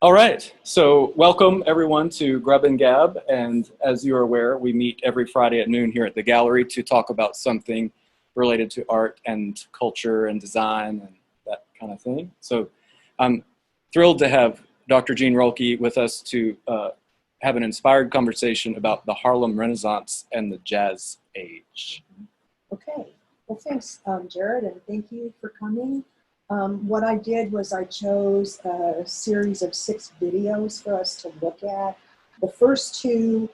All right, so welcome everyone to Grub and Gab, and as you're aware, we meet every Friday at noon here at the gallery to talk about something related to art and culture and design and that kind of thing. So I'm thrilled to have Dr. Jean Roelke with us to have an inspired conversation about the Harlem Renaissance and the Jazz Age. Okay, well thanks Jared, and thank you for coming. What I did was I chose a series of 6 videos for us to look at. The first 2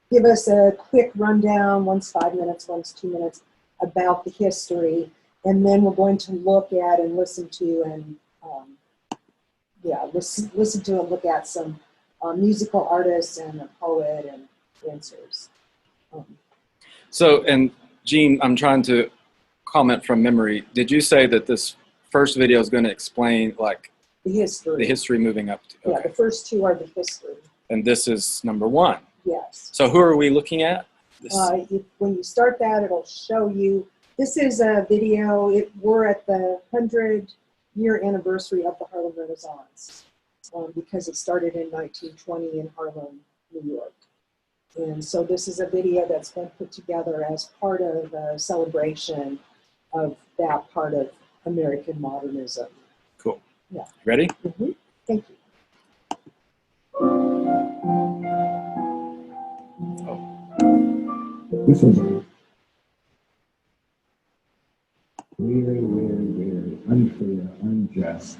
give us a quick rundown, one's 5 minutes, one's 2 minutes, about the history. And then we're going to look at and listen to and, listen to and look at some musical artists and a poet and dancers. So, and Jean, I'm trying to comment from memory. Did you say that this first video is going to explain like the history moving up to, okay. Yeah, the first 2 are the history. And this is number 1. Yes. So who are we looking at? When you start that, it'll show you. This is a video. We're at the 100-year anniversary of the Harlem Renaissance because it started in 1920 in Harlem, New York. And so this is a video that's been put together as part of a celebration of that part of American modernism. Cool. Yeah. Ready? Mm-hmm. Thank you. This was a very unfair, unjust,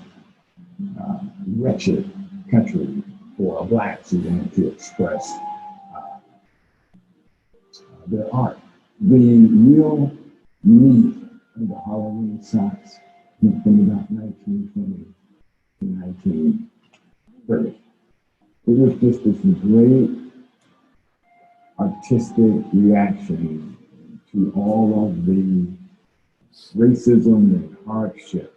wretched country for blacks who wanted to express their art. The real meat of the Harlem Renaissance went from about 1920 to 1930. It was just this great artistic reaction to all of the racism and hardship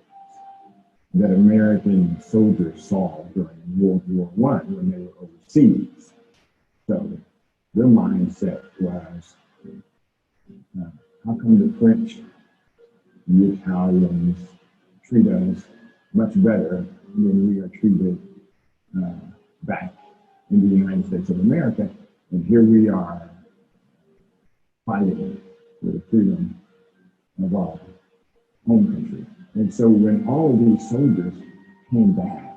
that American soldiers saw during World War I when they were overseas. So their mindset was, how come the French, the Italians treat us much better than we are treated back in the United States of America? And here we are fighting for the freedom of our home country. And so when all of these soldiers came back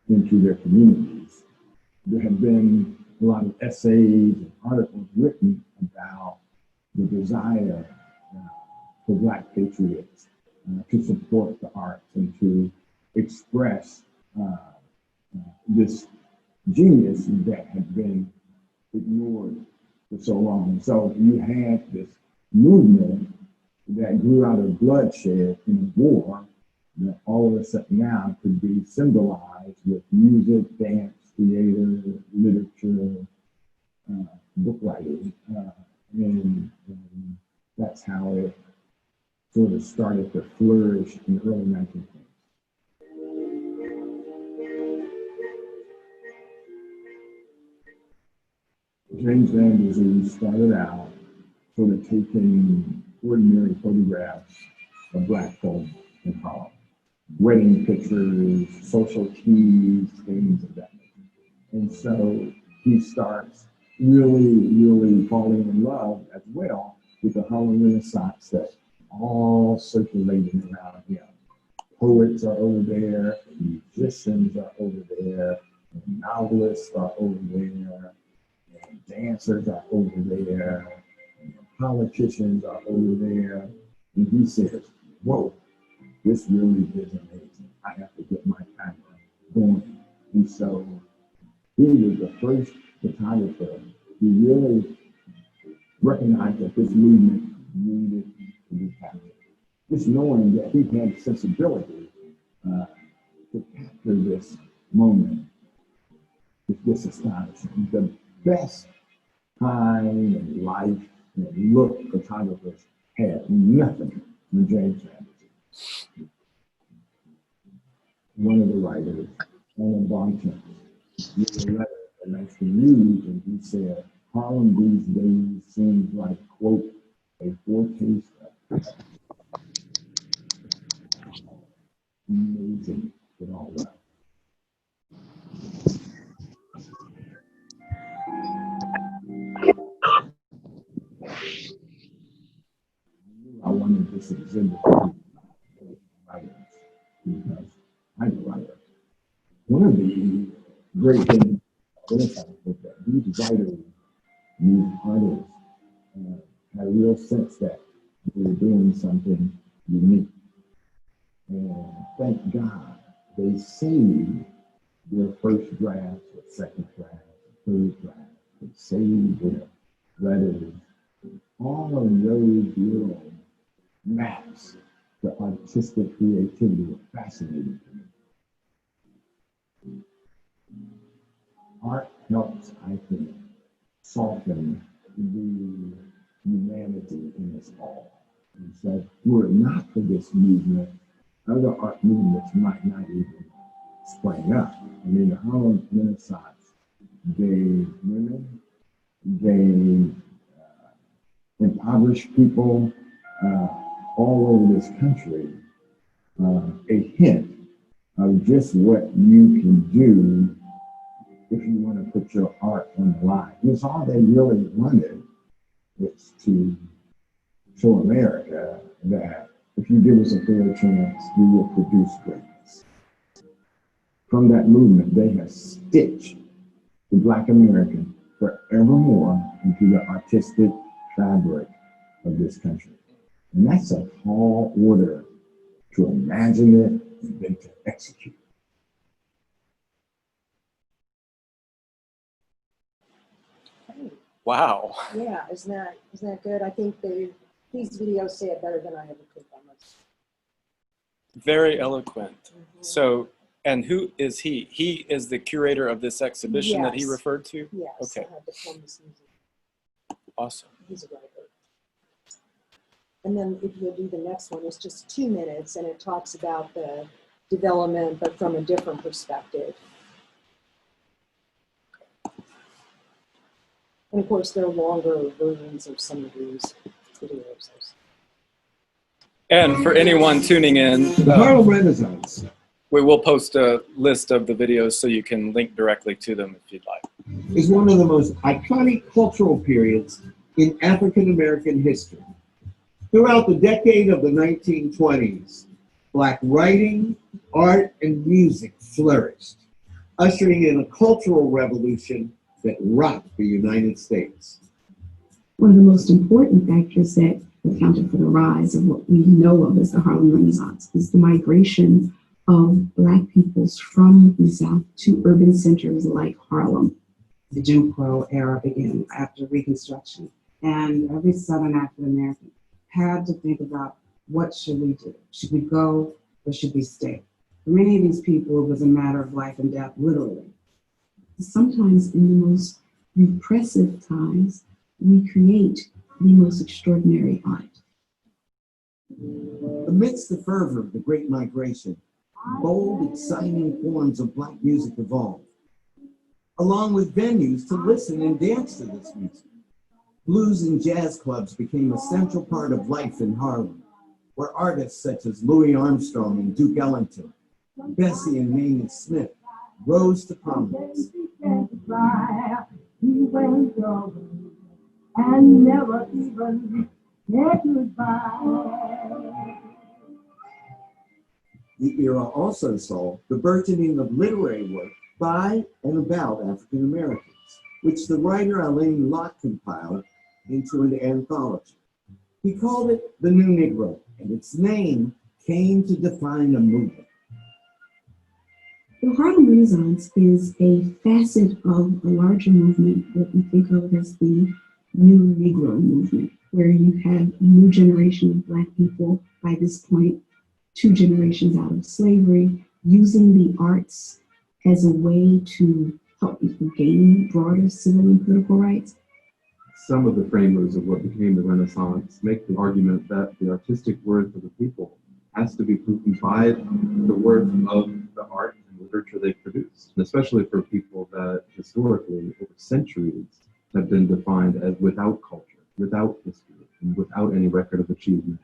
into their communities, there have been a lot of essays and articles written about the desire for Black patriots to support the arts and to express this genius that had been ignored for so long. So you had this movement that grew out of bloodshed in a war that all of a sudden now could be symbolized with music, dance, theater, literature, book writing. And that's how it sort of started to flourish in the early 1920s. James Anderson started out sort of taking ordinary photographs of Black folk in Harlem, wedding pictures, social keys, things of that nature. And so he starts really falling in love as well with the Harlem Renaissance that's all circulating around him. Poets are over there, musicians are over there, novelists are over there, and dancers are over there, and politicians are over there. And he says, whoa, this really is amazing. I have to get my camera going. And so he was the first photographer who really recognized that this movement needed to be captured. Just knowing that he had sensibility to capture this moment is just astonishing. The best time and life and look photographers had nothing from James Anderson. One of the writers, Alan Bontemps, wrote a letter in 19 and he said, Harlem these days seems like, quote, a foretaste of amazing with all that. is in the writers, because I'm a writer. One of the great things about Renaissance was that these writers, these artists, had a real sense that they were doing something unique. And thank God they saved their first drafts, or second drafts, or third drafts. They saved their letters. All of those little maps for artistic creativity were fascinating to me. Art helps, I think, soften the humanity in us all. And so, were it not for this movement, other art movements might not even spring up. I mean, the Harlem Renaissance gave women, gave impoverished people all over this country a hint of just what you can do if you want to put your art on the line. It's all they really wanted was to show America that if you give us a fair chance, we will produce greatness. From that movement, they have stitched the Black American forevermore into the artistic fabric of this country. And that's a tall order to imagine it and then to execute. Wow. Yeah, isn't that good? I think these videos say it better than I ever could almost. Very eloquent. Mm-hmm. So, and who is he? He is the curator of this exhibition that he Yes. referred to? Yes, Okay. I had to film this music. Awesome. He's a writer. And then if you'll do the next one, it's just 2 minutes and it talks about the development, but from a different perspective. And of course, there are longer versions of some of these videos. And for anyone tuning in, The Harlem Renaissance we will post a list of the videos so you can link directly to them if you'd like. is one of the most iconic cultural periods in African American history. Throughout the decade of the 1920s, Black writing, art, and music flourished, ushering in a cultural revolution that rocked the United States. One of the most important factors that accounted for the rise of what we know of as the Harlem Renaissance is the migration of Black peoples from the South to urban centers like Harlem. The Jim Crow era began after Reconstruction, and every Southern African American had to think about, what should we do? Should we go or should we stay? For many of these people, it was a matter of life and death, literally. Sometimes in the most repressive times, we create the most extraordinary art. Amidst the fervor of the Great Migration, bold, exciting forms of Black music evolved, along with venues to listen and dance to this music. Blues and jazz clubs became a central part of life in Harlem, where artists such as Louis Armstrong and Duke Ellington, Bessie and Mamie Smith rose to prominence. And never even said goodbye. The era also saw the burgeoning of literary work by and about African Americans, which the writer Alain Locke compiled into an anthology. He called it The New Negro, and its name came to define a movement. The Harlem Renaissance is a facet of a larger movement that we think of as the New Negro movement, where you have a new generation of Black people by this point, 2 generations out of slavery, using the arts as a way to help people gain broader civil and political rights. Some of the framers of what became the Renaissance make the argument that the artistic worth of the people has to be proven by the worth of the art and literature they produced, especially for people that historically, over centuries, have been defined as without culture, without history, and without any record of achievement.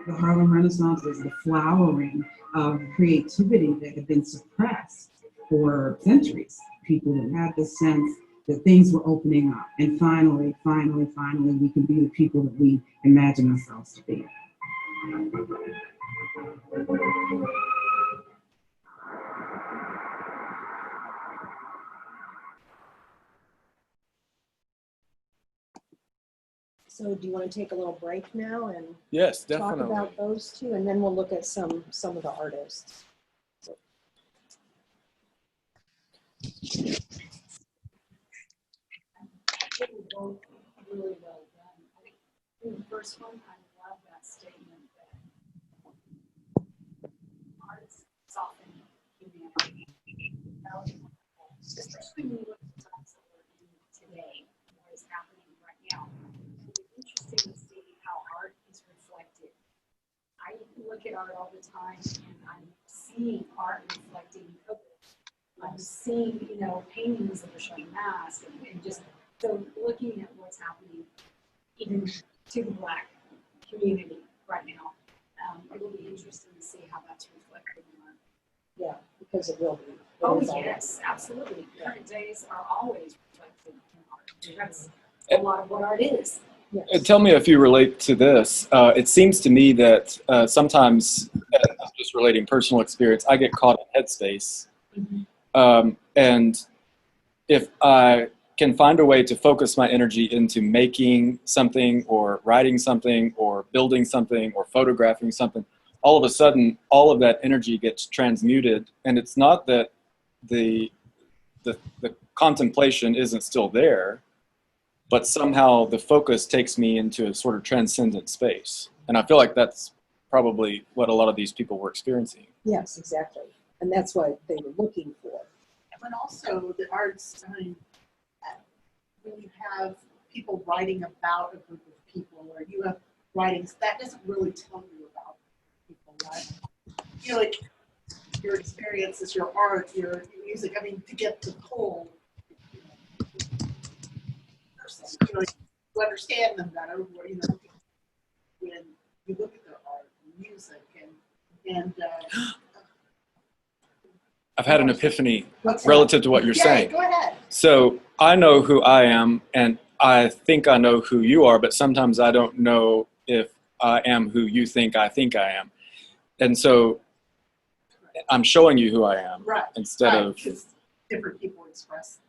The Harlem Renaissance is the flowering of creativity that had been suppressed for centuries. People that had the sense that things were opening up. And finally, we can be the people that we imagine ourselves to be. So do you want to take a little break now and Yes, talk definitely. about those two, and then we'll look at some of the artists. Both really well done. I think the first one, I love that statement that arts soften humanity. That was wonderful, especially when you look at the times that we're in today, what is happening right now. It's interesting to see how art is reflected. I look at art all the time, and I'm seeing art reflecting COVID. I'm seeing, you know, paintings that are showing masks and just so looking at what's happening even to the Black community right now, it will be interesting to see how that's reflected in art. Yeah, because it will be. Oh, is already. yes, absolutely. Current days are always reflected in art. That's a lot of what art is. Yes. Tell me if you relate to this. It seems to me that sometimes, I'm just relating personal experience, I get caught in headspace. And if I can find a way to focus my energy into making something or writing something or building something or photographing something, all of a sudden, all of that energy gets transmuted. And it's not that the contemplation isn't still there, but somehow the focus takes me into a sort of transcendent space. And I feel like that's probably what a lot of these people were experiencing. Yes, exactly. And that's what they were looking for. But also the arts, I mean, when you have people writing about a group of people, or you have writings, that doesn't really tell you about people, right? You know, like your experiences, your art, your music, I mean, to get the whole person, you know, you understand them better, you know, when you look at their art and music and I've had an epiphany what's relative to what you're saying. Go ahead. So I know who I am, and I think I know who you are, but sometimes I don't know if I am who you think I am. And so I'm showing you who I am, Right. instead Right, of... because different people express.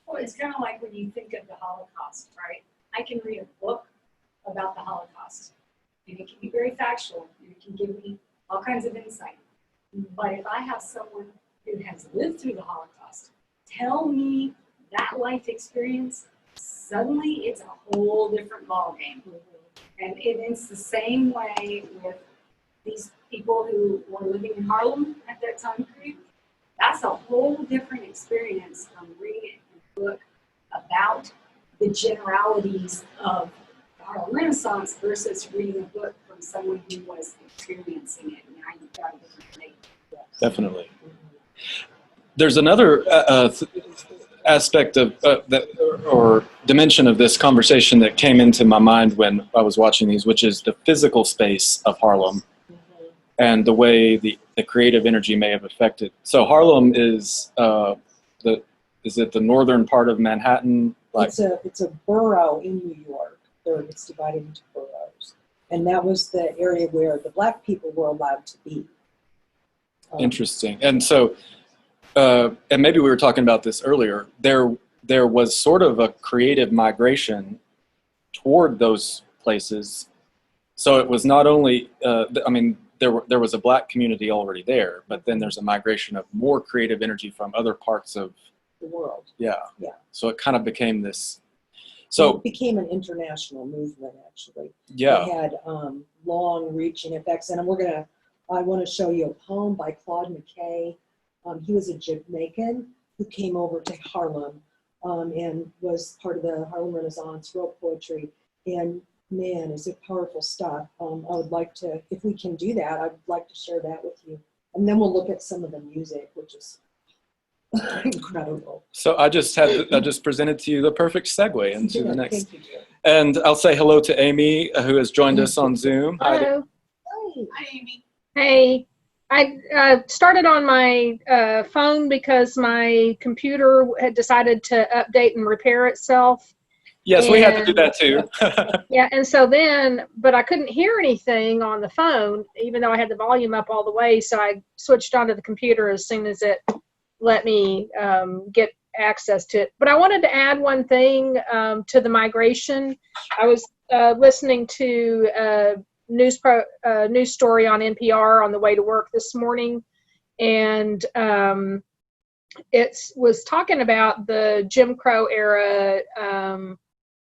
Well, it's kind of like when you think of the Holocaust, right? I can read a book about the Holocaust, and it can be very factual, and it can give me all kinds of insight. But if I have someone who has lived through the Holocaust tell me that life experience, suddenly it's a whole different ballgame. And it's the same way with these people who were living in Harlem at that time period. That's a whole different experience from reading a book about the generalities of the Harlem Renaissance versus reading a book from someone who was experiencing it. Now you've got a different thing. Definitely. There's another aspect of that, or dimension of this conversation that came into my mind when I was watching these, which is the physical space of Harlem and the way the creative energy may have affected. So Harlem is is it the northern part of Manhattan? Like, It's a borough in New York. It's divided into boroughs, and that was the area where the Black people were allowed to be. Interesting. And so, and maybe we were talking about this earlier, there was sort of a creative migration toward those places. So it was not only, I mean, there was a Black community already there, but then there's a migration of more creative energy from other parts of the world. Yeah. Yeah. So it kind of became this. So it became an international movement, actually. Yeah. It had long-reaching effects, and I want to show you a poem by Claude McKay. He was a Jamaican who came over to Harlem and was part of the Harlem Renaissance, wrote poetry, and man, is it powerful stuff. I would like to, if we can do that, I'd like to share that with you. And then we'll look at some of the music, which is incredible. So I just presented to you the perfect segue into the next. Thank you, Jim. And I'll say hello to Amy, who has joined us on Zoom. Hello. Hi, Amy. Hey. I started on my phone because my computer had decided to update and repair itself. Yes, we had to do that too. Yeah, and so then, but I couldn't hear anything on the phone, even though I had the volume up all the way. So I switched onto the computer as soon as it let me get access to it. But I wanted to add one thing to the migration. I was listening to a news story on NPR on the way to work this morning, and it was talking about the Jim Crow era.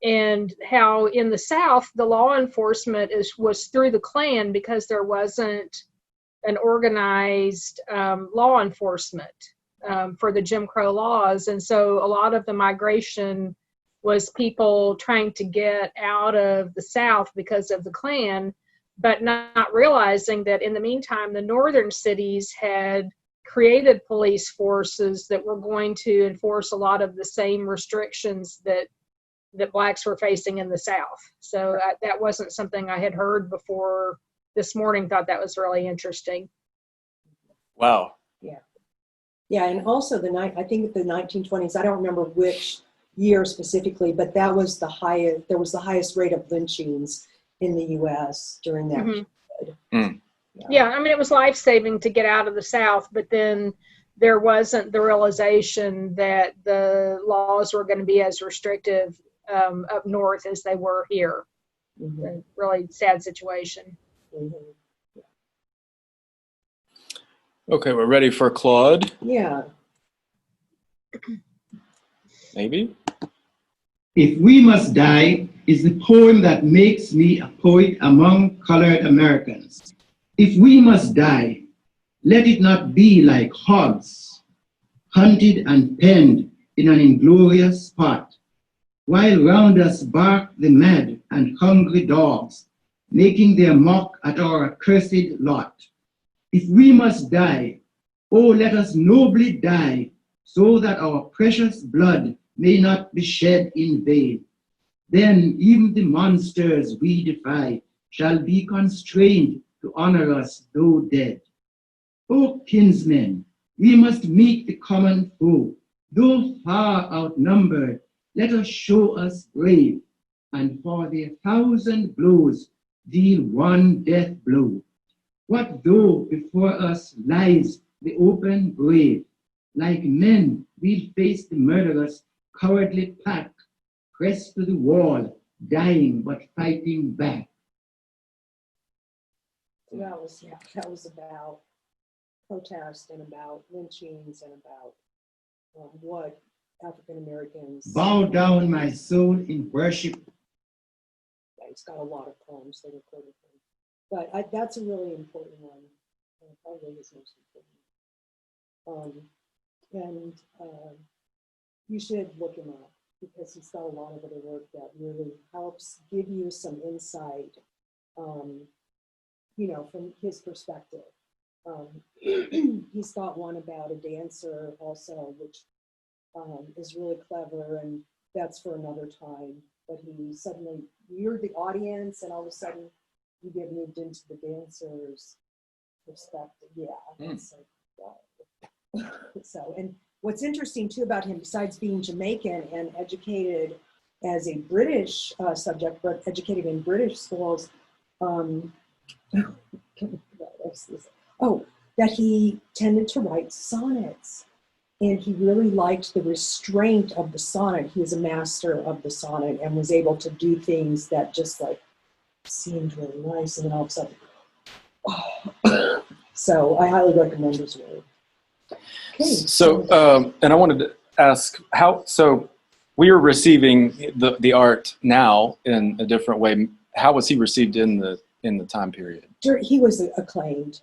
And how in the South, the law enforcement was through the Klan because there wasn't an organized law enforcement for the Jim Crow laws. And so a lot of the migration was people trying to get out of the South because of the Klan, but not realizing that in the meantime, the northern cities had created police forces that were going to enforce a lot of the same restrictions that blacks were facing in the South. So that wasn't something I had heard before this morning. Thought that was really interesting. Wow. Yeah. Yeah, and also I think the 1920s, I don't remember which year specifically, but that was there was the highest rate of lynchings in the U.S. during that period. Yeah, I mean, it was life-saving to get out of the South, but then there wasn't the realization that the laws were going to be as restrictive up north as they were here. A really sad situation. Okay, we're ready for Claude. Yeah. Maybe. If We Must Die is the poem that makes me a poet among colored Americans. If we must die, let it not be like hogs, hunted and penned in an inglorious spot, while round us bark the mad and hungry dogs, making their mock at our accursed lot. If we must die, oh, let us nobly die, so that our precious blood may not be shed in vain. Then even the monsters we defy shall be constrained to honor us though dead. O kinsmen, we must meet the common foe, though far outnumbered. Let us show us brave, and for their 1,000 blows deal one death blow. What though before us lies the open grave? Like men, we'll face the murderous, cowardly pack, pressed to the wall, dying but fighting back. That was about protest and about lynchings and about what African Americans. Bow down my soul in worship. Yeah, it's got a lot of poems that are quoted from. But that's a really important one. Probably his most important. You should look him up because he's got a lot of other work that really helps give you some insight, from his perspective. He's got one about a dancer also, which is really clever, and that's for another time. But you're the audience, and all of a sudden you get moved into the dancer's perspective. Yeah. That's wow. So, and what's interesting too about him, besides being Jamaican and educated as a British subject, but educated in British schools, that he tended to write sonnets. And he really liked the restraint of the sonnet. He was a master of the sonnet and was able to do things that just seemed really nice. And then all of a sudden, so I highly recommend his work. Okay. So, and I wanted to ask so we are receiving the art now in a different way. How was he received in the time period? He was acclaimed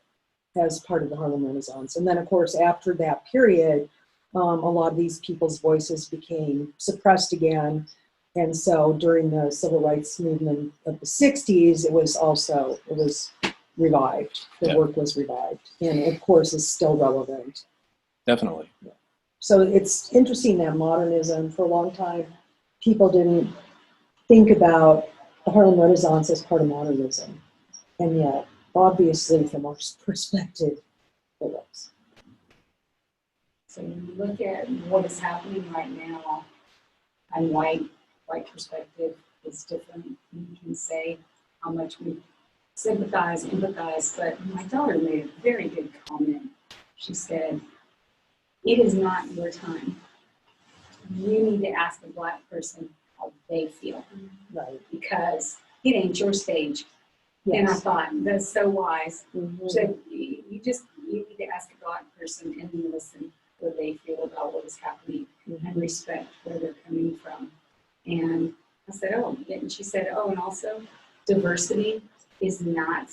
as part of the Harlem Renaissance. And then of course, after that period, a lot of these people's voices became suppressed again. And so during the civil rights movement of the 60s, it was revived. The work was revived. And of course is still relevant. Definitely. Yeah. So it's interesting that modernism, for a long time, people didn't think about the Harlem Renaissance as part of modernism. And yet, obviously, from our perspective, Phillips. So when you look at what is happening right now, and white perspective is different. You can say how much we sympathize, empathize, but my daughter made a very good comment. She said, it is not your time. You need to ask a Black person how they feel. Right. Because it ain't your stage. Yes. And I thought, that's so wise. Mhm. So you need to ask a Black person and then listen what they feel about what is happening and respect where they're coming from. And I said, oh, and she said, oh, and also diversity is not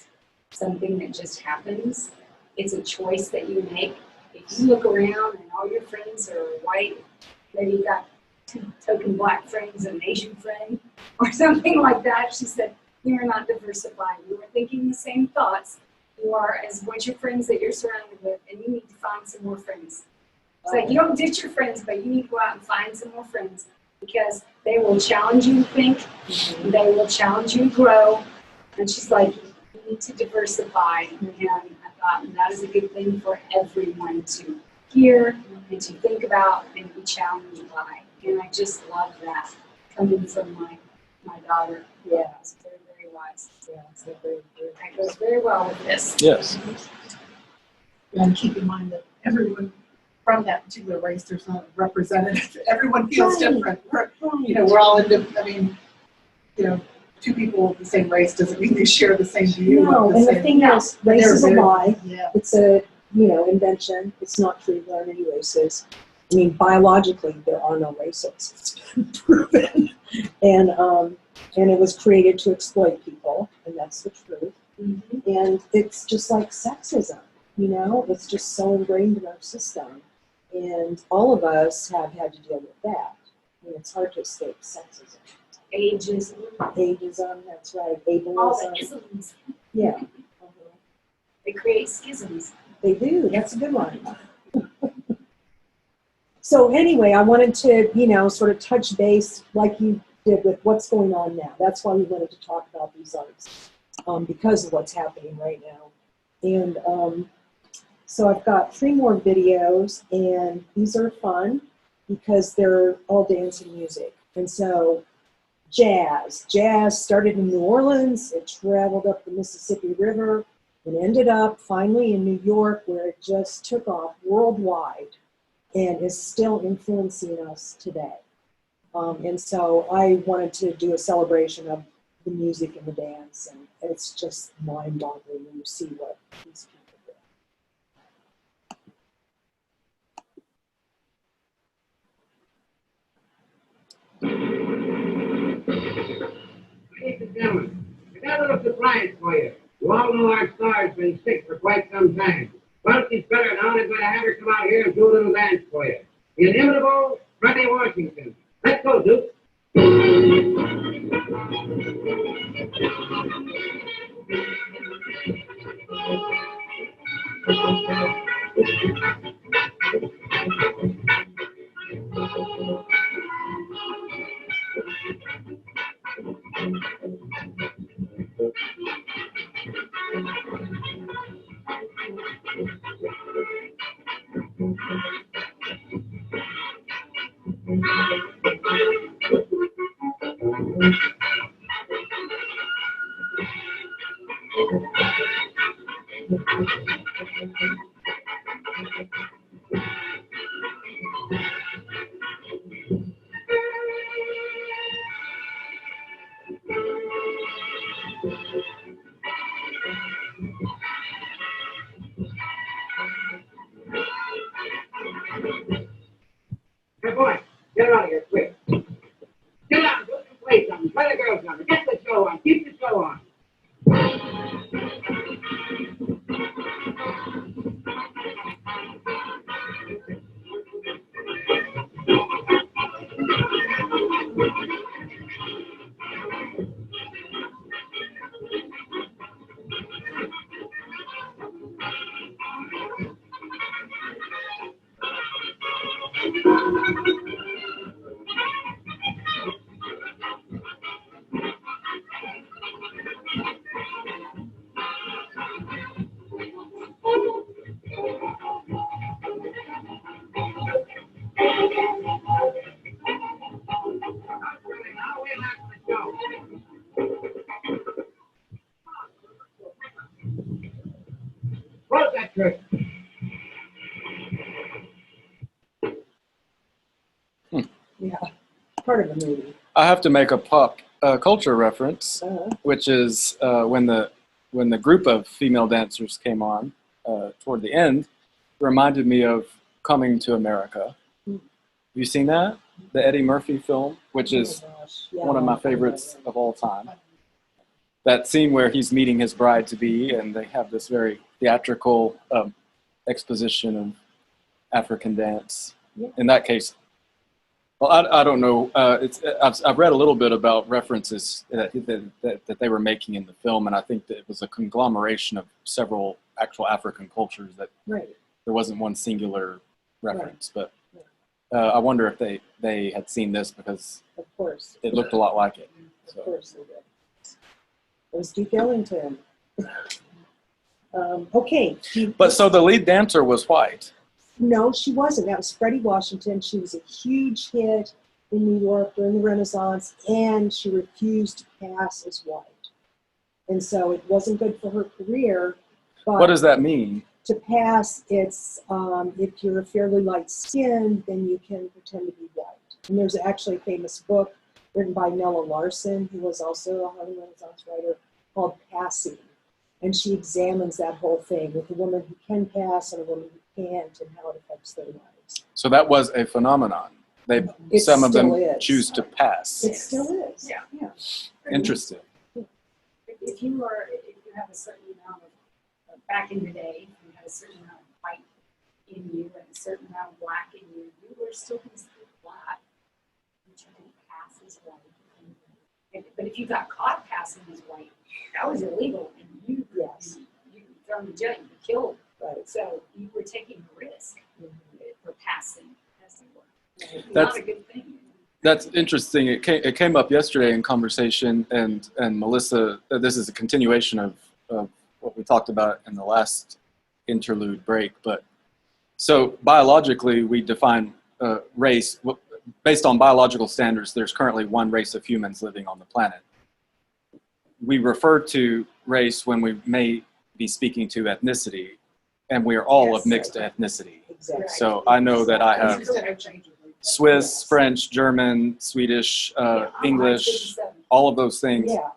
something that just happens. It's a choice that you make. If you look around and all your friends are white, maybe you got 2 token Black friends and an Asian friend or something like that. She said, you are not diversified. You are thinking the same thoughts. You are as what your friends that you're surrounded with, and you need to find some more friends. So you don't ditch your friends, but you need to go out and find some more friends because they will challenge you to think, they will challenge you to grow. And she's like, you need to diversify. And I thought that is a good thing for everyone to hear and to think about and be challenged by. And I just love that coming from my daughter. Yeah. It's very, very wise. Yeah, so very good. That goes very well with this. Yes. And keep in mind that everyone from that particular race, there's not a representative. Everyone feels different. We're all I mean, 2 people of the same race doesn't mean they share the same view. No, and the thing is, race is a lie. Yeah. It's a, invention. It's not true. There aren't any races. I mean, biologically, there are no races. It's been proven. And it was created to exploit people, and that's the truth. And it's just like sexism, it's just so ingrained in our system. And all of us have had to deal with that. I mean, it's hard to escape sexism. Ageism, that's right. All the Ableism. isms. Yeah. They create schisms. They do. That's a good one. So anyway, I wanted to, sort of touch base like you did with what's going on now. That's why we wanted to talk about these arts, because of what's happening right now. And so I've got 3 more videos, and these are fun because they're all dance and music. And so jazz started in New Orleans. It traveled up the Mississippi River and ended up finally in New York, where it just took off worldwide and is still influencing us today. And so I wanted to do a celebration of the music and the dance, and it's just mind-boggling when you see what these people do. Ladies and gentlemen, I got a little surprise for you. You all know our star's been sick for quite some time. Well, she's better now, and I'm going to have her come out here and do a little dance for you. The inimitable Freddie Washington. Let's go, Duke. Hey, boy, get out of here, quick. Get out, go and play something. Play the girls' number. Get the show on. Keep the show on. Yeah, part of the movie. I have to make a pop culture reference, Uh-huh. which is when the group of female dancers came on toward the end, reminded me of Coming to America. Have you seen that? The Eddie Murphy film, which is gosh. Yeah, one of my favorites of all time. That scene where he's meeting his bride-to-be, and they have this very theatrical exposition of African dance. Yeah. In that case, well, I don't know. I've read a little bit about references that they were making in the film, and I think that it was a conglomeration of several actual African cultures, that Right. there wasn't one singular reference. But I wonder if they had seen this, because Of course. it looked a lot like it. Of So. course they did. It was Duke Ellington. Okay. But so the lead dancer was white. No, she wasn't. That was Freddie Washington. She was a huge hit in New York during the Renaissance, and she refused to pass as white. And so it wasn't good for her career. But What does that mean? to pass, it's if you're fairly light-skinned, then you can pretend to be white. And there's actually a famous book written by Nella Larson, who was also a Harlem Renaissance writer, called Passing. And she examines that whole thing with a woman who can pass and a woman who can't, and how it affects their lives. So that was a phenomenon. It Some of them still is. choose to pass. It still is. Yeah. Yeah. Interesting. If you have a certain amount of, back in the day, you had a certain amount of white in you and a certain amount of black in you, you were still considered black, but you didn't pass as white. But if you got caught passing as white, that was illegal, and you were thrown to jail, you were killed. Right. So you were taking a risk for passing as you were. It's That's- not a good thing. That's interesting. It came up yesterday in conversation, and Melissa, this is a continuation of what we talked about in the last interlude break. But so biologically, we define race based on biological standards. There's currently one race of humans living on the planet. We refer to race when we may be speaking to ethnicity, and we are all of mixed ethnicity. Exactly. So I know that I have Swiss, French, German, Swedish, English, all of those things. Yeah,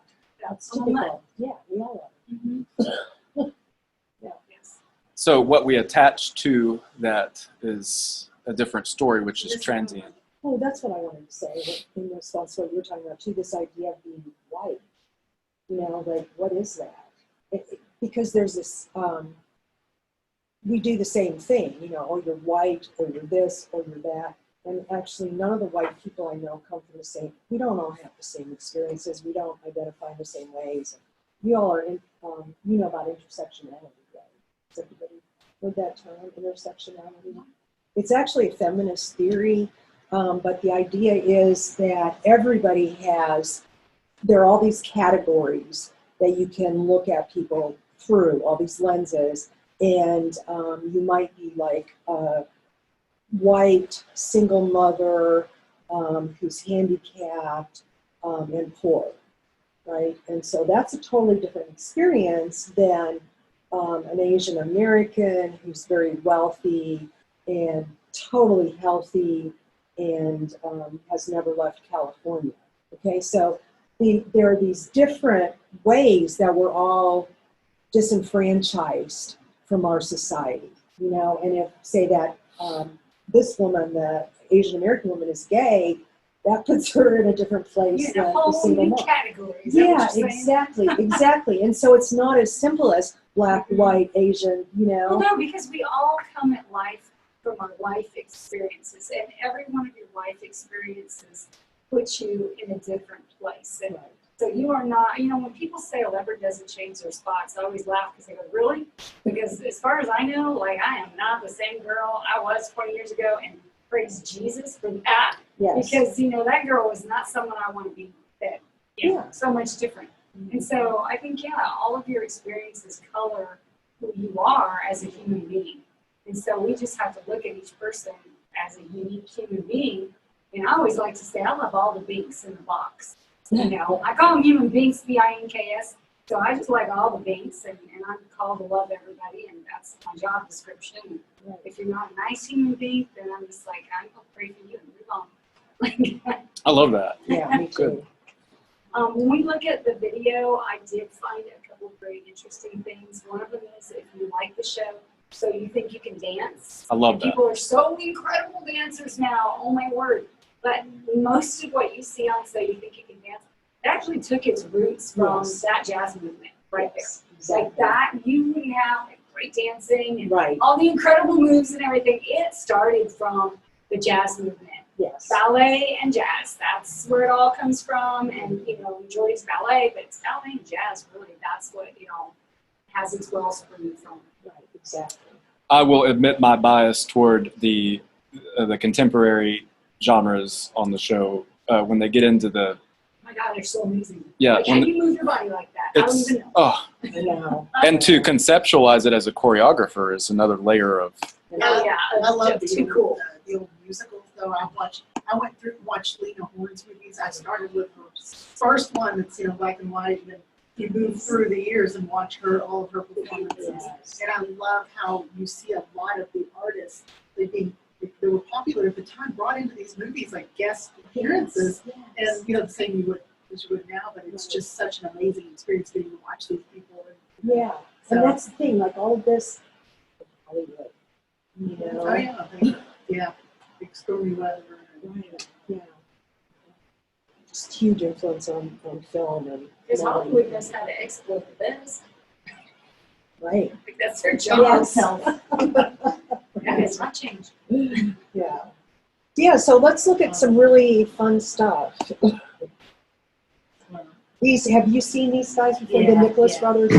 that's typical. Yeah, we all are. So what we attach to that is a different story, which is transient. Oh, that's what I wanted to say in response to what you were talking about too, this idea of being white. You know, like, what is that? Because there's this, we do the same thing, you know, or you're white, or you're this, or you're that. And actually, none of the white people I know come from the same, we don't all have the same experiences. We don't identify in the same ways. We all are, you know about intersectionality, right? Has everybody heard that term, intersectionality? It's actually a feminist theory, but the idea is that everybody there are all these categories that you can look at people through, all these lenses, and you might be like a white single mother who's handicapped and poor, right? And so that's a totally different experience than an Asian American who's very wealthy and totally healthy and has never left California. Okay, so there are these different ways that we're all disenfranchised from our society, you know, and if, say that this woman, the Asian American woman, is gay, that puts her in a different place than the single mom. Yeah, exactly. And so it's not as simple as black, white, Asian, you know. Well, no, because we all come at life from our life experiences, and every one of your life experiences puts you in a different place. And so you are not, you know, when people say a leopard doesn't change their spots, I always laugh because they go, really? Because as far as I know, like, I am not the same girl I was 20 years ago, and praise Jesus for that. Yes. Because, you know, that girl was not someone I want to be that, you know, so much different. And so I think, all of your experiences color who you are as a human being. And so we just have to look at each person as a unique human being. And I always like to say, I love all the binks in the box. You know, I call them human beings, B-I-N-K-S. So I just like all the binks, and I'm called to love everybody, and that's my job description. And if you're not a nice human being, then I'm just like, I'm going to pray for you and move on. I love that. Yeah, me too. When we look at the video, I did find a couple of very interesting things. One of them is if you like the show, so you think you can dance. I love that. People are so incredible dancers now, oh my word. But most of what you see on stage, you think you can dance, it actually took its roots from Yes. that jazz movement right Yes, there. exactly. Like that, you wouldn't have like, great dancing and Right. all the incredible moves and everything. It started from the jazz movement. Yes. Ballet and jazz, that's where it all comes from. And, you know, majority's ballet, but it's ballet and jazz, really. That's what, you know, has its wellspring from. Right, exactly. I will admit my bias toward the contemporary genres on the show when they get into the. Oh my God, they're so amazing. Yeah, Like, how do you move your body like that? I don't It's even know. oh, I know. and to conceptualize it as a choreographer is another layer of. Oh, yeah. I love Too cool. the old musicals though. I went through and watched Lena Horne's movies. I started with her first one that's, you know, black and white, and then you move through the years and watch all of her performances. Yes. And I love how you see a lot of the artists, they were popular at the time, brought into these movies like guest appearances. Yes. And, you know, the same you would now, but it's just such an amazing experience getting to watch these people. Yeah. So- And that's the thing, like all of this, Hollywood, you know? Oh, yeah. Yeah. Big stormy weather. Right, yeah. Just huge influence on film and. Because Hollywood knows how to exploit the best. Right. Like, that's their job. Yes. Yeah, it's not changed. Yeah. Yeah, so let's look at some really fun stuff. These, have you seen these guys before, the Yeah, Nicholas yeah. brothers?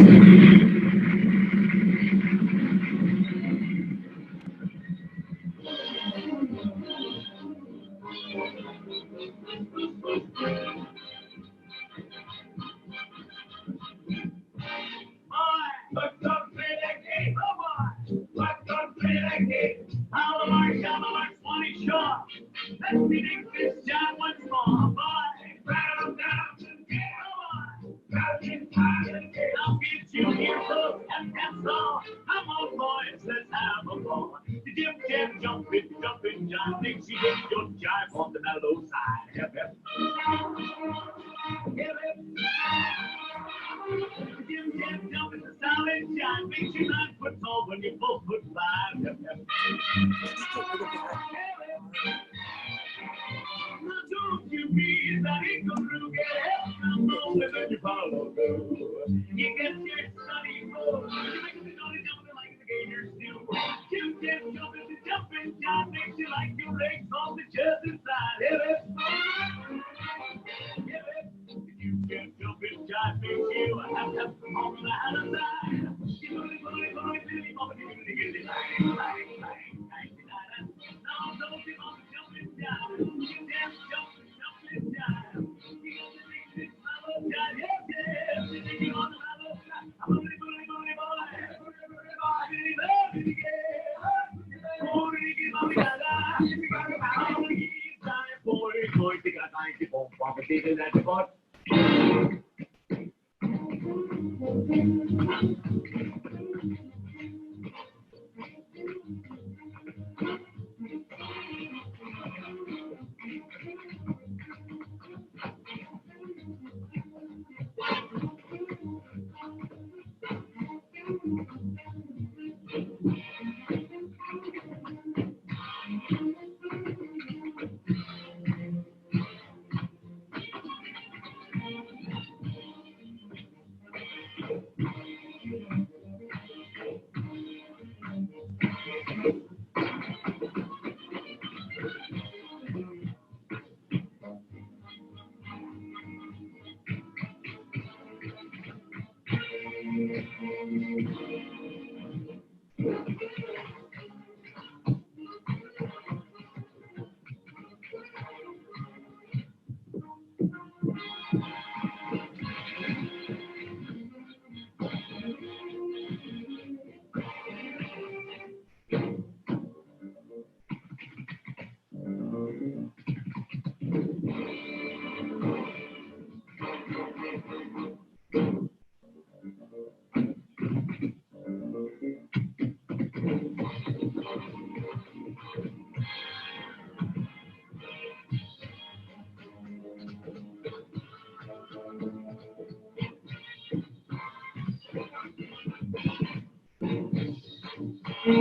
Oh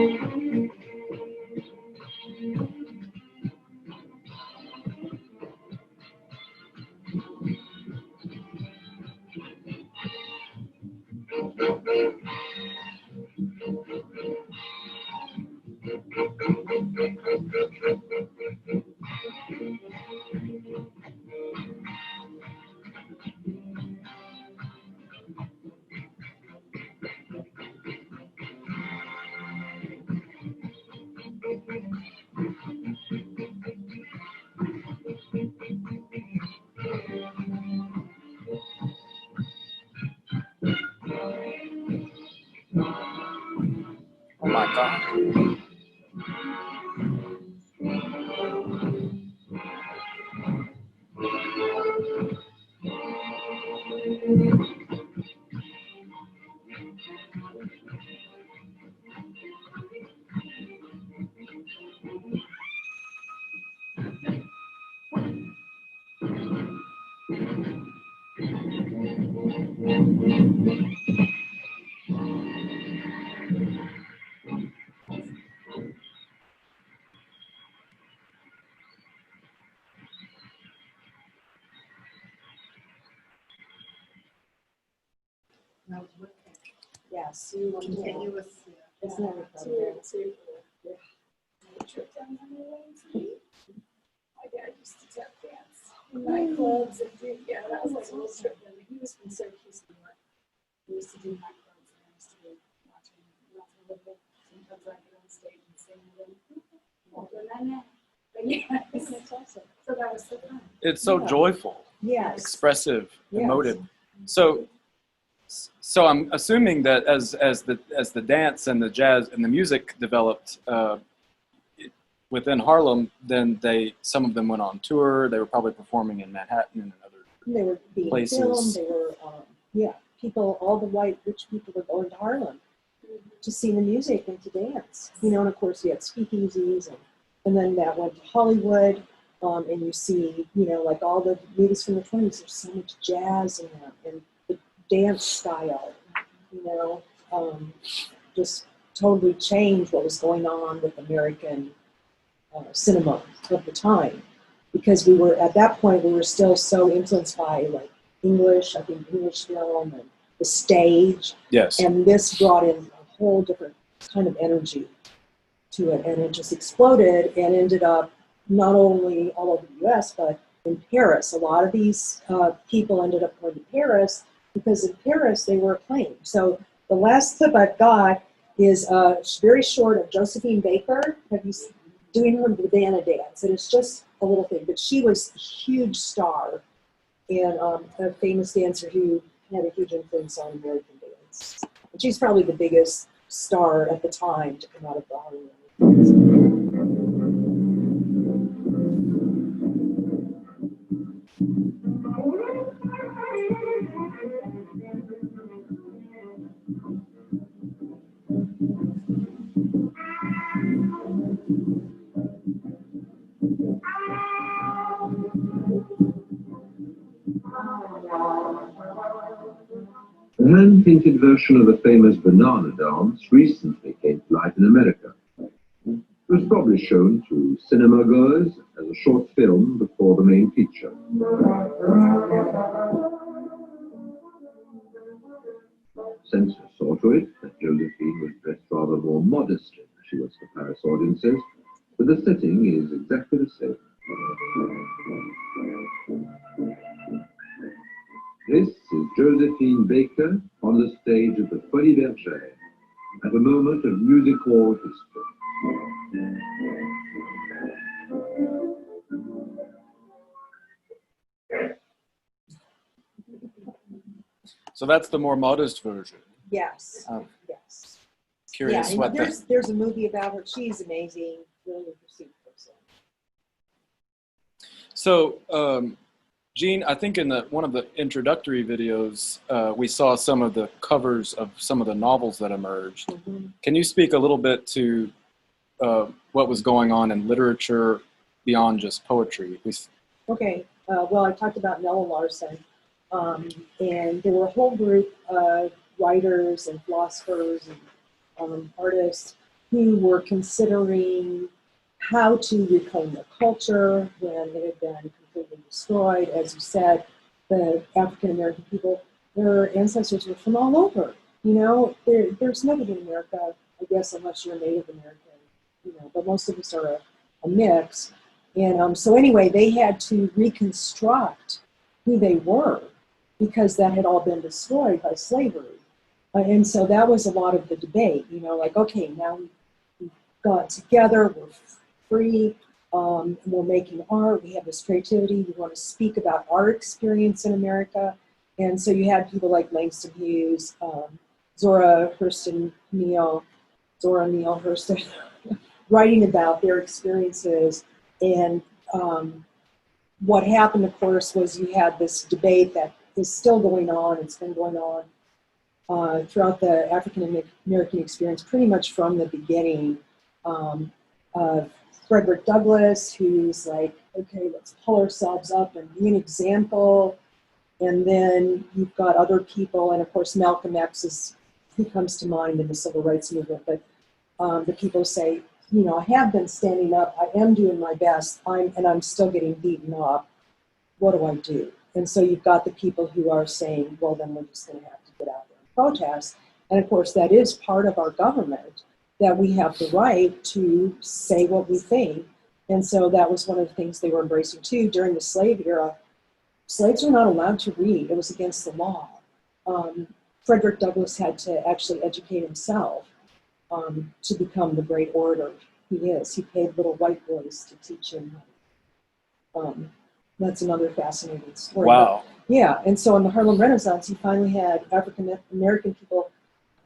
my God. That was wicked. Yes. Continuous. Isn't that incredible? A trip down memory lane for me. My dad used to tap dance in nightclubs and do, yeah, that was like a little trip. And he was from Syracuse, New York. We used to do nightclubs and I used to be watching a little bit. Sometimes I'd get on stage and sing with him. But yeah, that's awesome. So that was so fun. It's so joyful, Yes. expressive, Yes. emotive. So I'm assuming that as the dance and the jazz and the music developed within Harlem, then some of them went on tour. They were probably performing in Manhattan and other They were being places. filmed. They were, people, all the white rich people were going to Harlem to see the music and to dance. You know, and of course you had speakeasies, and then that went to Hollywood. And you see, you know, like all the movies from the 20s, there's so much jazz in them, and the dance style, you know, just totally changed what was going on with American cinema of the time. Because we were, at that point, we were still so influenced by like English film and the stage. Yes. And this brought in a whole different kind of energy to it, and it just exploded and ended up not only all over the US, but in Paris. A lot of these people ended up going to Paris because in Paris they were acclaimed. So the last clip I've got is very short of Josephine Baker. Have you doing her Banana dance? And it's just a little thing, but she was a huge star and a famous dancer who had a huge influence on American dance. And she's probably the biggest star at the time to come out of the Harlem Renaissance. A hand-painted version of the famous banana dance recently came to light in America. It was probably shown to cinema goers as a short film before the main feature. Censors saw to it that Josephine was dressed rather more modestly than she was for Paris audiences, but the setting is exactly the same. This is Josephine Baker on the stage of the Folies Bergère at a moment of music hall history. So that's the more modest version. Yes. Yes. Curious yeah, what there's a movie about her. She's amazing, really interesting person. So, Jean, I think in one of the introductory videos, we saw some of the covers of some of the novels that emerged. Mm-hmm. Can you speak a little bit to what was going on in literature beyond just poetry? Okay. Well, I talked about Nella Larson, and there were a whole group of writers and philosophers and artists who were considering how to reclaim their culture when it had been completely destroyed. As you said, the African American people, their ancestors were from all over. You know, there's nobody in America, I guess, unless you're a Native American, you know, but most of us are a mix. And so anyway, they had to reconstruct who they were because that had all been destroyed by slavery. And so that was a lot of the debate, you know, like, okay, now we've got together, we're free, we're making art, we have this creativity, we want to speak about our experience in America. And so you had people like Langston Hughes, Zora Neale Hurston, writing about their experiences. And what happened, of course, was you had this debate that is still going on. It's been going on throughout the African American experience, pretty much from the beginning. Frederick Douglass, who's like, okay, let's pull ourselves up and be an example. And then you've got other people, and of course Malcolm X is who comes to mind in the civil rights movement. But the people say, you know, I have been standing up, I am doing my best, I'm still getting beaten up. What do I do? And so you've got the people who are saying, well, then we're just going to have to get out there and protest. And of course, that is part of our government, that we have the right to say what we think. And so that was one of the things they were embracing too. During the slave era, slaves were not allowed to read. It was against the law. Frederick Douglass had to actually educate himself to become the great orator he is. He paid little white boys to teach him. That's another fascinating story. Wow. But, yeah, and so in the Harlem Renaissance, you finally had African American people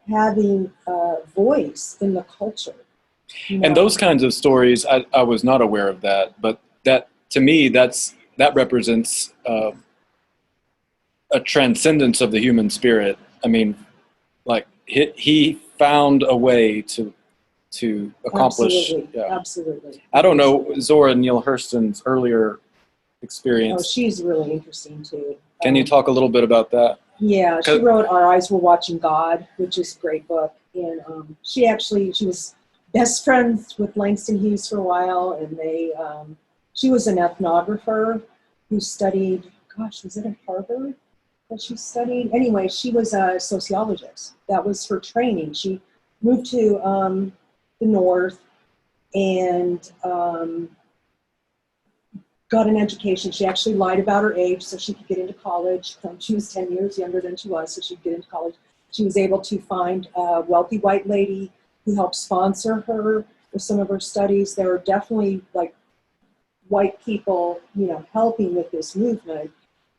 having a voice in the culture. You know? And those kinds of stories, I was not aware of that, but that, to me, that represents a transcendence of the human spirit. I mean, like he found a way to accomplish. Absolutely, yeah. absolutely. I don't know Zora Neale Hurston's earlier experience. Oh, she's really interesting too. Can you talk a little bit about that? Yeah, she wrote Our Eyes Were Watching God, which is a great book. And she was best friends with Langston Hughes for a while, and she was an ethnographer who studied, gosh, was it at Harvard that she studied? Anyway, she was a sociologist. That was her training. She moved to the North and got an education. She actually lied about her age so she could get into college. She was 10 years younger than she was, so she'd get into college. She was able to find a wealthy white lady who helped sponsor her with some of her studies. There were definitely like white people, you know, helping with this movement.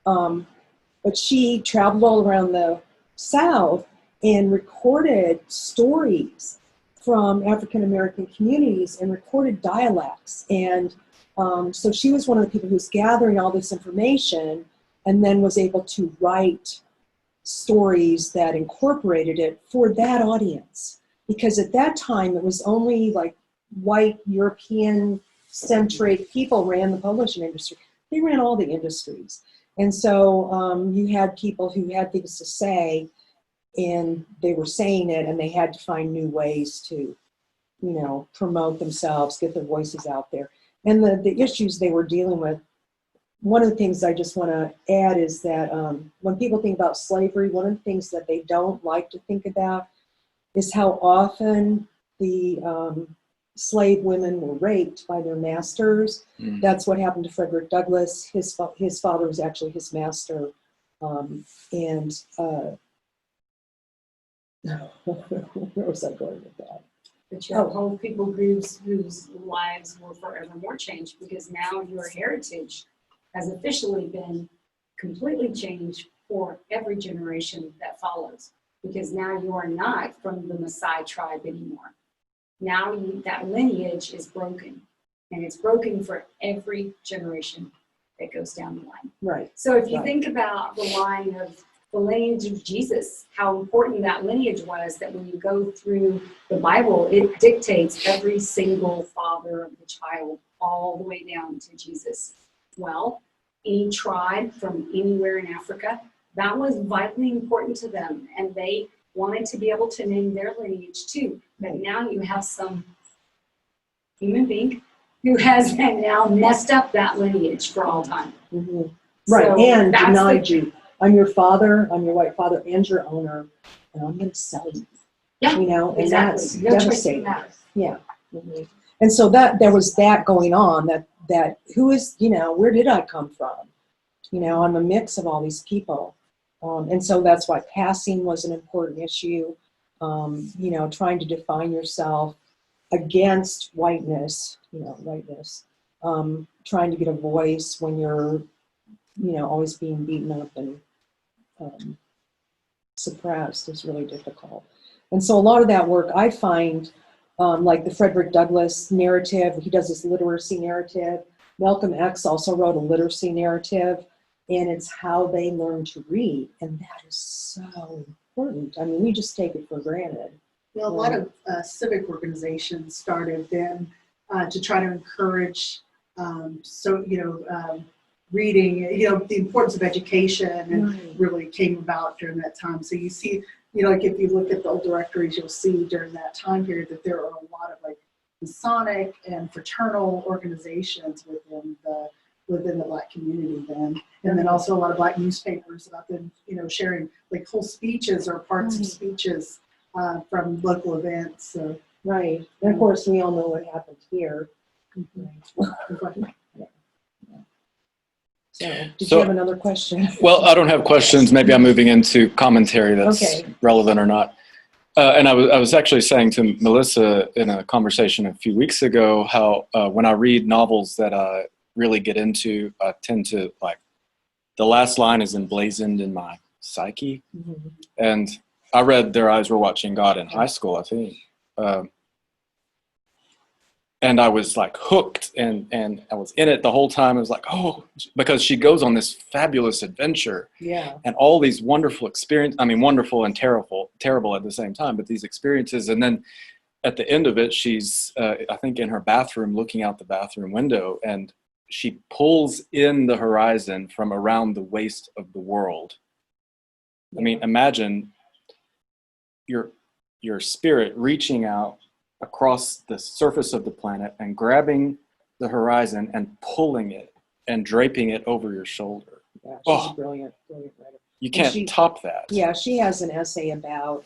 But she traveled all around the South and recorded stories from African American communities and recorded dialects. And so she was one of the people who was gathering all this information and then was able to write stories that incorporated it for that audience. Because at that time, it was only like white European-centric people ran the publishing industry. They ran all the industries. And so you had people who had things to say, and they were saying it, and they had to find new ways to, you know, promote themselves, get their voices out there. And the issues they were dealing with, one of the things I just want to add is that when people think about slavery, one of the things that they don't like to think about is how often the slave women were raped by their masters. Mm. That's what happened to Frederick Douglass. His father was actually his master. Where was I going with that? But you have whole people groups whose lives were forever more changed because now your heritage has officially been completely changed for every generation that follows. Because now you are not from the Maasai tribe anymore. Now that lineage is broken, and it's broken for every generation that goes down the line. Right. So if you think about the line of the lineage of Jesus, how important that lineage was, that when you go through the Bible, it dictates every single father of the child all the way down to Jesus. Well, any tribe from anywhere in Africa, that was vitally important to them, and they wanted to be able to name their lineage too. But now you have some human being who has now messed up that lineage for all time. Right, So and that's denied the- you. I'm your father, I'm your white father, and your owner, and I'm going to sell you. Yeah, You know, and exactly. that's No choice devastating. matters. Yeah. And so there was that going on. That who is, you know, where did I come from? You know, I'm a mix of all these people, and so that's why passing was an important issue. You know, trying to define yourself against whiteness. You know, whiteness. Trying to get a voice when you're, you know, always being beaten up and suppressed is really difficult. And so a lot of that work I find, like the Frederick Douglass narrative, he does this literacy narrative. Malcolm X also wrote a literacy narrative, and it's how they learn to read. And that is so important. I mean, we just take it for granted. Well, a lot of civic organizations started then to try to encourage, reading, you know, the importance of education, and really came about during that time. So you see, you know, like if you look at the old directories, you'll see during that time period that there are a lot of like Masonic and fraternal organizations within the Black community then. And then also a lot of Black newspapers about them, you know, sharing like whole speeches or parts of speeches from local events. So. Right. And of course, we all know what happened here. So, did you have another question? Well, I don't have questions. Maybe I'm moving into commentary that's relevant or not. And I was actually saying to Melissa in a conversation a few weeks ago how when I read novels that I really get into, I tend to like, the last line is emblazoned in my psyche. And I read Their Eyes Were Watching God in high school, I think. And I was like hooked, and I was in it the whole time. I was like, oh, because she goes on this fabulous adventure. Yeah. And all these wonderful experiences, I mean, wonderful and terrible at the same time, but these experiences. And then at the end of it, she's, I think, in her bathroom, looking out the bathroom window, and she pulls in the horizon from around the waist of the world. I mean, imagine your spirit reaching out across the surface of the planet and grabbing the horizon and pulling it and draping it over your shoulder. Yeah, she's a brilliant writer. You can't top that. Yeah, she has an essay about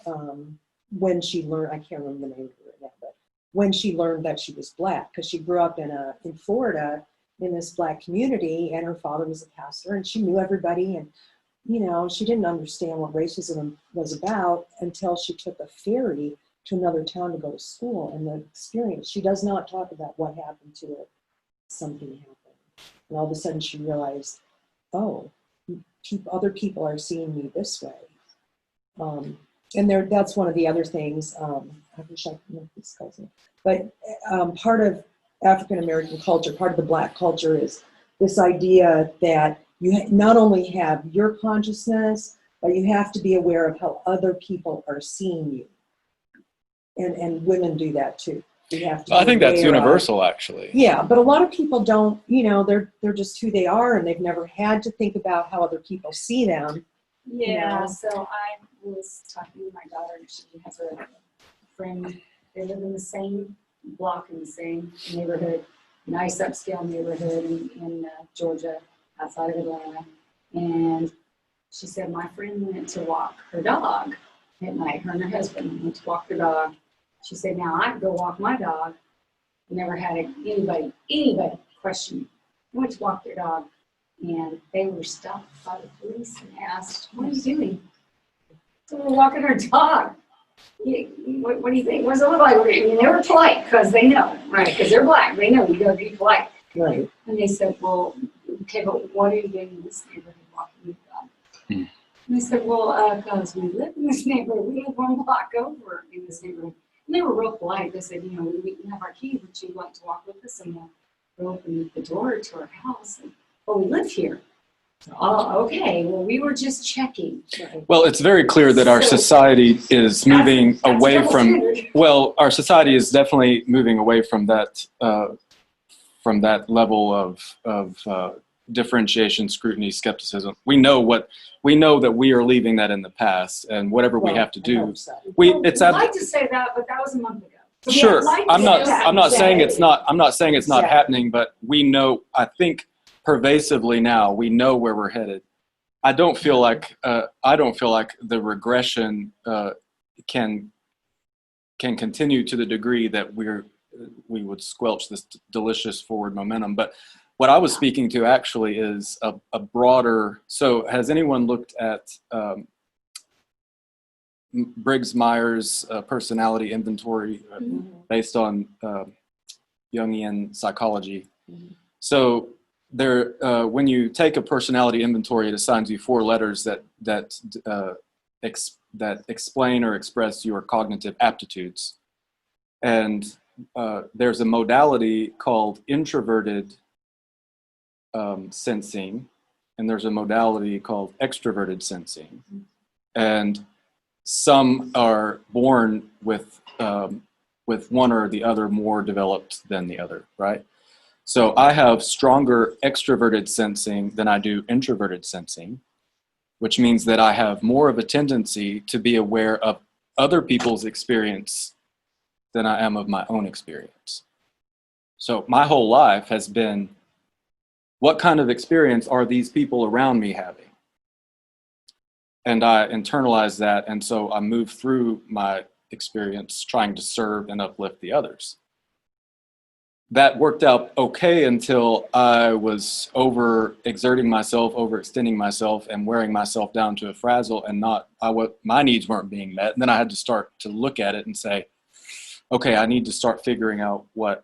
when she learned, I can't remember the name of it right now, but when she learned that she was Black, because she grew up in Florida in this Black community, and her father was a pastor, and she knew everybody, and you know, she didn't understand what racism was about until she took a ferry to another town to go to school, and the experience. She does not talk about what happened to her. Something happened. And all of a sudden she realized, oh, other people are seeing me this way. And that's one of the other things, I wish I could make this cousin, but part of African-American culture, part of the Black culture is this idea that you not only have your consciousness, but you have to be aware of how other people are seeing you. And women do that too. We have to. I think that's universal, actually. Yeah, but a lot of people don't. You know, they're just who they are, and they've never had to think about how other people see them. Yeah. You know? So I was talking to my daughter, and she has a friend. They live in the same block in the same neighborhood, nice upscale neighborhood in Georgia, outside of Atlanta. And she said my friend went to walk her dog at night. Her and her husband went to walk their dog. She said, now I go walk my dog. Never had anybody question me. I went to walk their dog, and they were stopped by the police and asked, what are you doing? So we're walking our dog. What do you think? What does it look like? I mean, they were polite because they know, right? Because they're Black. They know you got to be polite. Right. And they said, well, okay, but what are you doing in this neighborhood walking your dog? And they said, well, because we live in this neighborhood. We live one block over in this neighborhood. And they were real polite. They said, you know, we have our key. Would you like to walk with us? And we'll open the door to our house. And, well, we live here. Oh, okay. Well, we were just checking. Well, it's very clear that our society is moving away from, well, our society is definitely moving away from that level of differentiation, scrutiny, skepticism. We know that we are leaving that in the past, and whatever we Well, have to I do, hope so. it's I'd like to say that, but that was a month ago. sure. I'd like to I'm not say that. I'm not saying it's not Exactly. happening, but we know, I think pervasively now, we know where we're headed. I don't feel like the regression can continue to the degree that we would squelch this delicious forward momentum. But what I was speaking to actually is a broader. So has anyone looked at Briggs-Myers personality inventory based on Jungian psychology? So there, when you take a personality inventory, it assigns you 4 letters that explain or express your cognitive aptitudes. And there's a modality called introverted sensing, and there's a modality called extroverted sensing. And some are born with one or the other more developed than the other, right? So I have stronger extroverted sensing than I do introverted sensing, which means that I have more of a tendency to be aware of other people's experience than I am of my own experience. So my whole life has been, what kind of experience are these people around me having? And I internalize that, and so I move through my experience trying to serve and uplift the others. That worked out okay until I was overexerting myself, overextending myself, and wearing myself down to a frazzle, and my needs weren't being met. And then I had to start to look at it and say, okay, I need to start figuring out what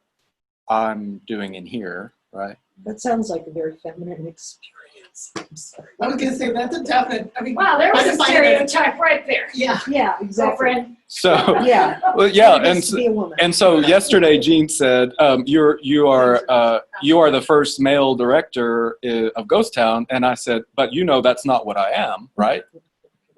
I'm doing in here, right? That sounds like a very feminine experience. I'm sorry. I was gonna say, that's a definite, I mean. Wow, there was I a find stereotype right there. Yeah. Yeah, exactly. Girlfriend. So Yeah. well, yeah, It needs to be a woman. and so yesterday, Jean said, you are the first male director of Ghost Town, and I said, but that's not what I am, right?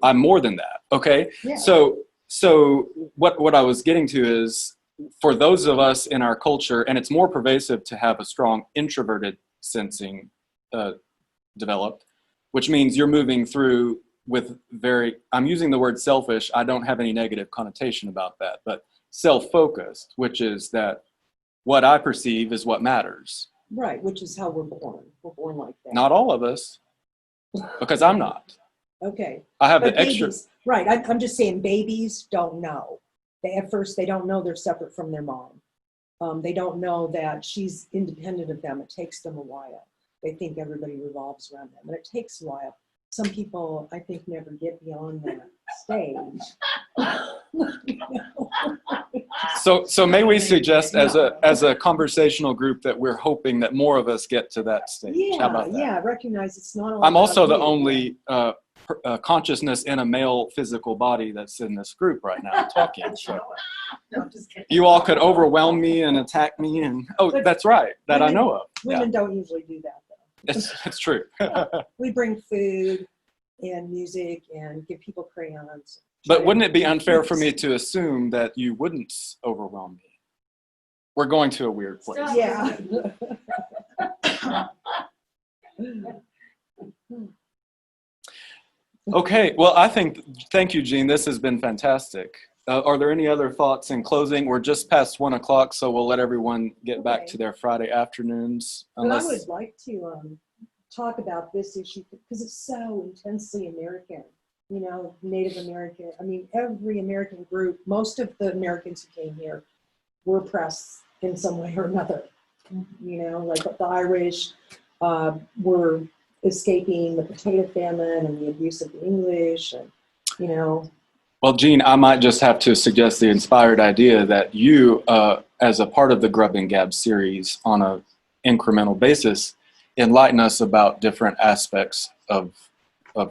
I'm more than that. Okay. Yeah. So what I was getting to is, for those of us in our culture, and it's more pervasive to have a strong introverted sensing developed, which means you're moving through with I'm using the word selfish. I don't have any negative connotation about that, but self-focused, which is that what I perceive is what matters. Right, which is how we're born. We're born like that. Not all of us, because I'm not. Okay. I have But the extra. babies, right, I'm just saying babies don't know. At first, they don't know they're separate from their mom. They don't know that she's independent of them. It takes them a while. They think everybody revolves around them, and it takes a while. Some people, I think, never get beyond that stage. So may we suggest as a conversational group that we're hoping that more of us get to that stage? How about that? Yeah, recognize it's not all I'm also about the you. only consciousness in a male physical body that's in this group right now talking. So No, I'm just kidding. you all could overwhelm me and attack me, and that's right, that I know of. Women don't usually do that, though. It's true. We bring food and music and give people crayons. But wouldn't it be unfair for me to assume that you wouldn't overwhelm me? We're going to a weird place. Yeah. Okay, well, thank you, Jean. This has been fantastic. Are there any other thoughts in closing? We're just past 1 o'clock, so we'll let everyone get back to their Friday afternoons. But I would like to talk about this issue because it's so intensely American. Native American. I mean, every American group, most of the Americans who came here were oppressed in some way or another. Like the Irish were escaping the potato famine and the abuse of the English, and Well, Jean, I might just have to suggest the inspired idea that you, as a part of the Grub and Gab series, on an incremental basis, enlighten us about different aspects of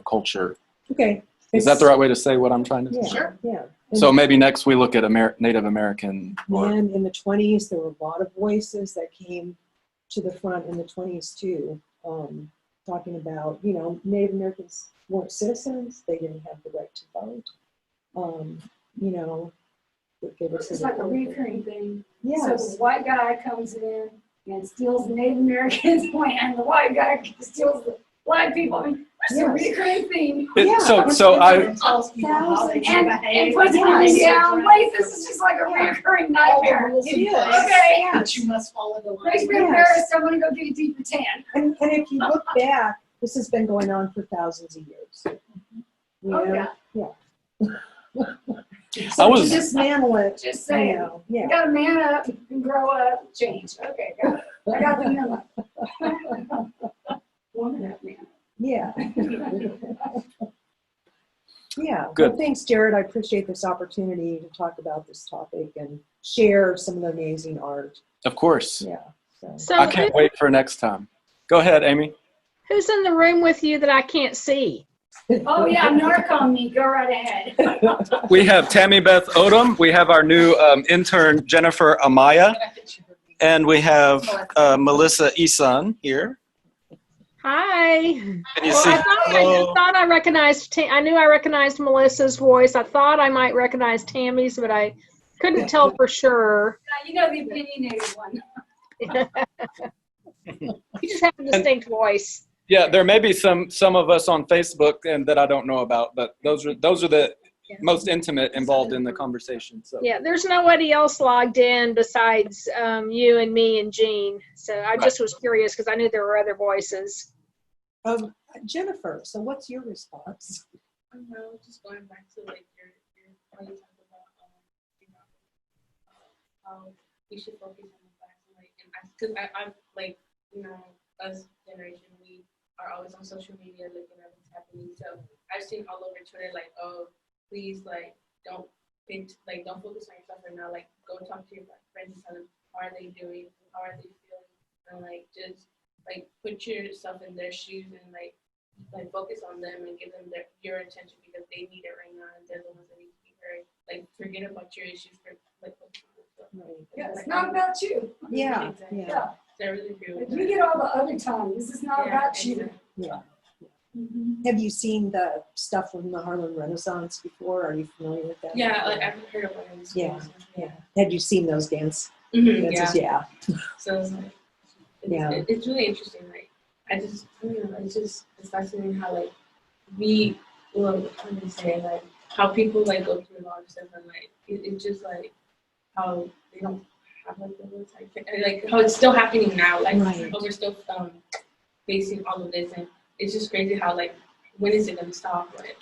culture. Okay. Is that the right way to say what I'm trying to say? Yeah, sure. Yeah. So maybe next we look at Native American. And in the 20s, there were a lot of voices that came to the front in the 20s too, talking about, Native Americans weren't citizens. They didn't have the right to vote. It's like a recurring thing. Yes. So the white guy comes in, and steals the Native Americans' land, the white guy steals the black people. I mean, that's a recurring theme. And puts me down. Wait, this is just like a recurring nightmare. It is. Okay. But you must follow the line. Makes me embarrassed. I'm gonna go get a deeper tan. And if you look back, this has been going on for thousands of years. You Oh, know? yeah. So I was- to dismantle it, Just saying. you know, yeah. You gotta man up and grow up, change. Okay, got it. I got the memo. Woman up, man. Yeah. Yeah. Good. Well, thanks, Jared. I appreciate this opportunity to talk about this topic and share some of the amazing art. Of course. Yeah. So. So I can't wait for next time. Go ahead, Amy. who's in the room with you that I can't see? Oh, yeah, narc on me. Go right ahead. We have Tammy Beth Odom. We have our new intern, Jennifer Amaya. And we have Melissa Isan here. Hi. Can you Well, see? I thought I recognized. I knew I recognized Melissa's voice. I thought I might recognize Tammy's, but I couldn't tell for sure. You know the opinionated one. You just have a distinct voice. Yeah, there may be some of us on Facebook and that I don't know about, but those are the most intimate involved in the conversation. So Yeah, there's nobody else logged in besides you and me and Jean. So I just was curious because I knew there were other voices. Jennifer, so what's your response? I don't know, just going back to like your when you talk about how we should focus on the facts and like, because I'm like, you know, us generation, we are always on social media looking at what's happening. So I've seen all over Twitter like, oh, please like don't focus on yourself right now. Like go talk to your friends and tell them how are they doing, how are they feeling, and like just like put yourself in their shoes and like focus on them and give them your attention because they need it right now and they're the ones that need to be heard. Like forget about your issues for like focus on yourself. Yeah, it's not about you. Yeah. Exactly. Yeah. So I really agree with You get all the other time. This is not about you. Yeah. Have you seen the stuff from the Harlem Renaissance before? Are you familiar with that? Yeah, like I've heard of one of these. Yeah. Yeah. Have you seen those dances? Yeah. So it's like, it's really interesting. Like I don't know, it's fascinating how like like how people like go through a lot of stuff and like it's just like how they don't have like the words like how it's still happening now. Like how we're still facing all of this and it's just crazy how like when is it gonna stop? Like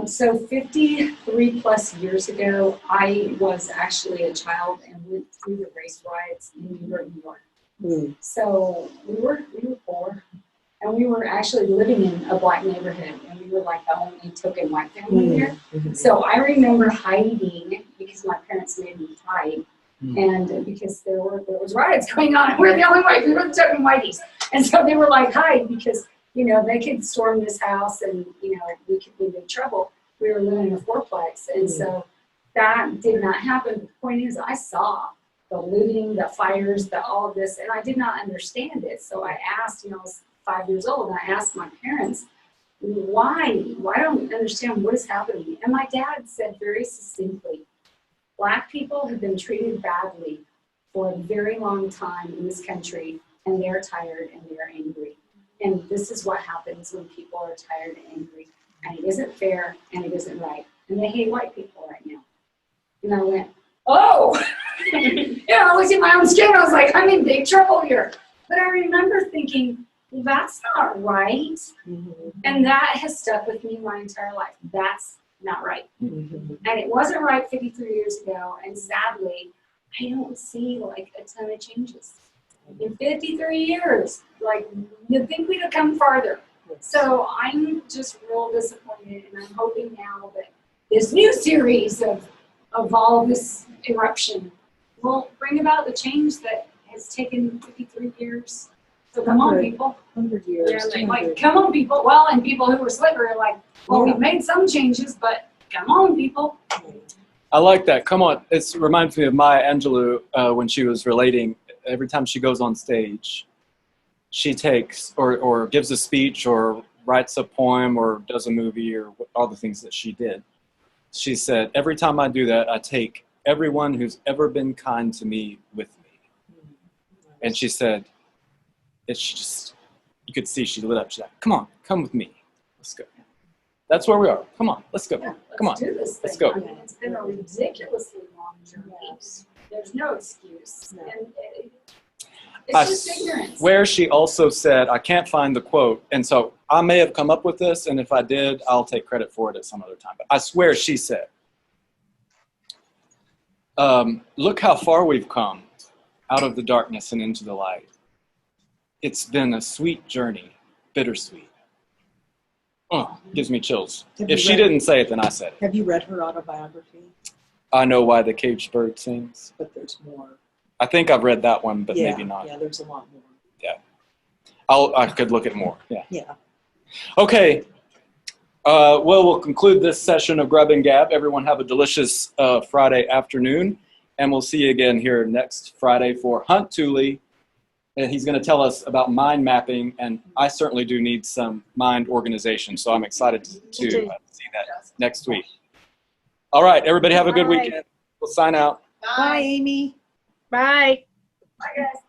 So 53 plus years ago, I was actually a child and went through the race riots in New York. So we were poor, and we were actually living in a black neighborhood, and we were like the only token white family here. So I remember hiding because my parents made me hide, and because there was riots going on, we're the only white people, the token whiteys, and so they were like hide because they could storm this house and we could be in trouble. We were living in a fourplex, and so that did not happen. The point is, I saw the looting, the fires, all of this, and I did not understand it. So I asked, I was 5 years old, and I asked my parents, why? Why don't we understand what is happening? And my dad said very succinctly, Black people have been treated badly for a very long time in this country, and they're tired and they're angry. And this is what happens when people are tired and angry. And it isn't fair and it isn't right. And they hate white people right now. And I went, oh! I looked at my own skin. I was like, I'm in big trouble here. But I remember thinking, well, that's not right. And that has stuck with me my entire life. That's not right. And it wasn't right 53 years ago. And sadly, I don't see like a ton of changes. In 53 years, like you'd think we'd have come farther. So I'm just real disappointed, and I'm hoping now that this new series of all this eruption will bring about the change that has taken 53 years. So come on, people. 100 years. Yeah, like come on, people. Well, and people who were slippery are like, well, we've made some changes, but come on, people. I like that. Come on. It reminds me of Maya Angelou when she was relating. Every time she goes on stage, she takes or gives a speech or writes a poem or does a movie or all the things that she did. She said, every time I do that, I take everyone who's ever been kind to me with me. And she said, she just, you could see she lit up. She's like, come on, come with me. Let's go. That's where we are. Come on, let's go. Yeah, Come on, do this let's thing. go. I mean, it's been a ridiculously long journey. There's no excuse. No. And I it's just ignorance. swear she also said, I can't find the quote, and so I may have come up with this, and if I did, I'll take credit for it at some other time. But I swear she said, look how far we've come out of the darkness and into the light. It's been a sweet journey, bittersweet. Oh, gives me chills. Have If you she read- didn't say it, then I said it. Have you read her autobiography? I know why the caged bird sings. But there's more. I think I've read that one, but yeah, maybe not. Yeah, there's a lot more. Yeah. I could look at more. Yeah. Yeah. Okay. Well, we'll conclude this session of Grub and Gab. Everyone have a delicious Friday afternoon, and we'll see you again here next Friday for Hunt Tooley. And he's going to tell us about mind mapping, and I certainly do need some mind organization, so I'm excited to see that next week. All right, everybody have a good Bye. weekend. We'll sign out. Bye, Amy. Bye. Bye, guys.